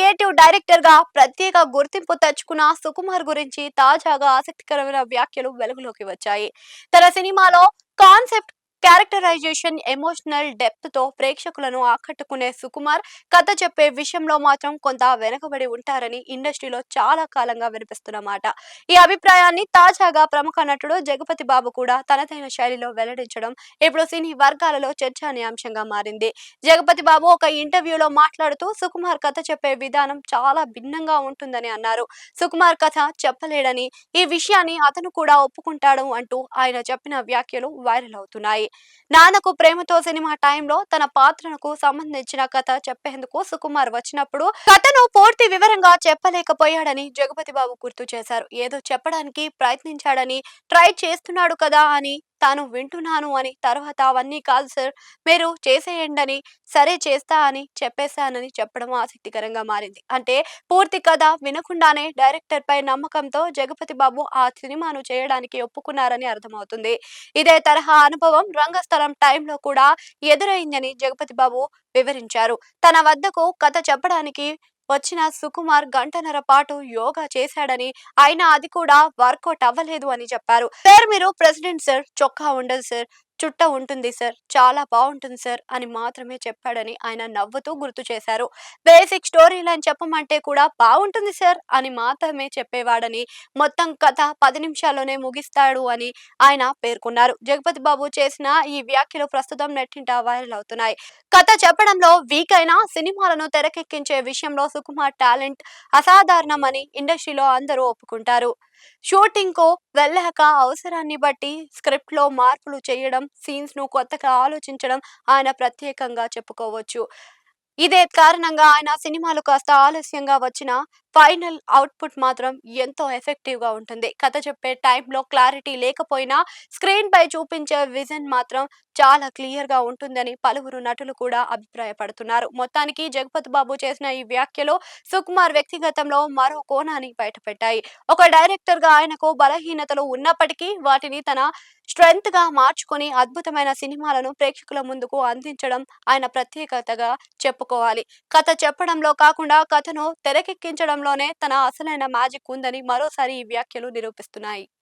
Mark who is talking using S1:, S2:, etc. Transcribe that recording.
S1: Creative director గా ప్రత్యేక గుర్తింపు తెచ్చుకున్న సుకుమార్ గురించి తాజాగా ఆసక్తికరమైన వ్యాఖ్యలు వెలుగులోకి వచ్చాయి. తన సినిమాలో కాన్సెప్ట్, క్యారెక్టరైజేషన్, ఎమోషనల్ డెప్త్ తో ప్రేక్షకులను ఆకట్టుకునే సుకుమార్ కథ చెప్పే విషయంలో మాత్రం కొంత వెనకబడి ఉంటారని ఇండస్ట్రీలో చాలా కాలంగా వినిపిస్తున్న మాట. ఈ అభిప్రాయాన్ని తాజాగా ప్రముఖ నటుడు జగపతి బాబు కూడా తనదైన శైలిలో వెల్లడించడం ఇప్పుడు సినీ వర్గాలలో చర్చానీయాంశంగా మారింది. జగపతి బాబు ఒక ఇంటర్వ్యూలో మాట్లాడుతూ సుకుమార్ కథ చెప్పే విధానం చాలా భిన్నంగా ఉంటుందని అన్నారు. సుకుమార్ కథ చెప్పలేడని, ఈ విషయాన్ని అతను కూడా ఒప్పుకుంటాడు అంటూ ఆయన చెప్పిన వ్యాఖ్యలు వైరల్ అవుతున్నాయి. నాన్నకు ప్రేమతో సినిమా టైంలో తన పాత్రకు సంబంధించిన కథ చెప్పేందుకు సుకుమార్ వచ్చినప్పుడు కథను పూర్తి వివరంగా చెప్పలేకపోయాడని జగపతి బాబు గుర్తు చేశారు. ఏదో చెప్పడానికి ప్రయత్నించాడని, ట్రై చేస్తున్నాడు కదా అని తాను వింటున్నాను అని, తర్వాత అవన్నీ కాదు సార్, మీరు చేసేయండని, సరే చేస్తా అని చెప్పేశానని చెప్పడం ఆసక్తికరంగా మారింది. అంటే పూర్తి కథ వినకుండానే డైరెక్టర్ పై నమ్మకంతో జగపతి బాబు ఆ సినిమాను చేయడానికి ఒప్పుకున్నారని అర్థమవుతుంది. ఇదే తరహా అనుభవం రంగస్థలం టైంలో కూడా ఎదురైందని జగపతి బాబు వివరించారు. తన వద్దకు కథ చెప్పడానికి వచ్చిన సుకుమార్ గంటన్నర పాటు యోగా చేశాడని, అయినా అది కూడా వర్కౌట్ అవ్వలేదు అని చెప్పారు. సార్, మీరు ప్రెసిడెంట్ సార్, చొక్కా ఉండదు సార్, చుట్ట ఉంటుంది సార్, చాలా బాగుంటుంది సార్ అని మాత్రమే చెప్పాడని ఆయన నవ్వుతూ గుర్తు చేశారు. బేసిక్ స్టోరీ లైన్ చెప్పమంటే కూడా బాగుంటుంది సార్ అని మాత్రమే చెప్పేవాడని, మొత్తం కథ 10 నిమిషాల్లోనే ముగిస్తాడు అని ఆయన పేర్కొన్నారు. జగపతి బాబు చేసిన ఈ వ్యాఖ్యలు ప్రస్తుతం నెట్టింట వైరల్ అవుతున్నాయి. కథ చెప్పడంలో వీక్ అయినా సినిమాలను తెరకెక్కించే విషయంలో సుకుమార్ టాలెంట్ అసాధారణమని ఇండస్ట్రీలో అందరూ ఒప్పుకుంటారు. షూటింగ్ కు వెళ్ళాక అవసరాన్ని బట్టి స్క్రిప్ట్ లో మార్పులు చేయడం, సీన్స్ ను కొత్తగా ఆలోచించడం ఆయన ప్రత్యేకంగా చెప్పుకోవచ్చు. ఇదే కారణంగా ఆయన సినిమాలు కాస్త ఆలస్యంగా వచ్చిన ఫైనల్ అవుట్పుట్ మాత్రం ఎంతో ఎఫెక్టివ్ గా ఉంటుంది. కథ చెప్పే టైంలో క్లారిటీ లేకపోయినా స్క్రీన్ పై చూపించే విజన్ మాత్రం చాలా క్లియర్ గా ఉంటుందని పలువురు నటులు కూడా అభిప్రాయపడుతున్నారు. మొత్తానికి జగపతి బాబు చేసిన ఈ వ్యాఖ్యలు సుకుమార్ వ్యక్తిగతంలో మరో కోణాన్ని బయటపెట్టాయి. ఒక డైరెక్టర్ గా ఆయనకు బలహీనతలు ఉన్నప్పటికీ వాటిని తన స్ట్రెంగ్త్ గా మార్చుకొని అద్భుతమైన సినిమాలను ప్రేక్షకుల ముందుకు అందించడం ఆయన ప్రత్యేకతగా చెప్పుకోవాలి. కథ చెప్పడంలో కాకుండా కథను తెరకెక్కించడంలోనే తన అసలైన మ్యాజిక్ ఉందని మరోసారి ఈ వ్యాఖ్యలు నిరూపిస్తున్నాయి.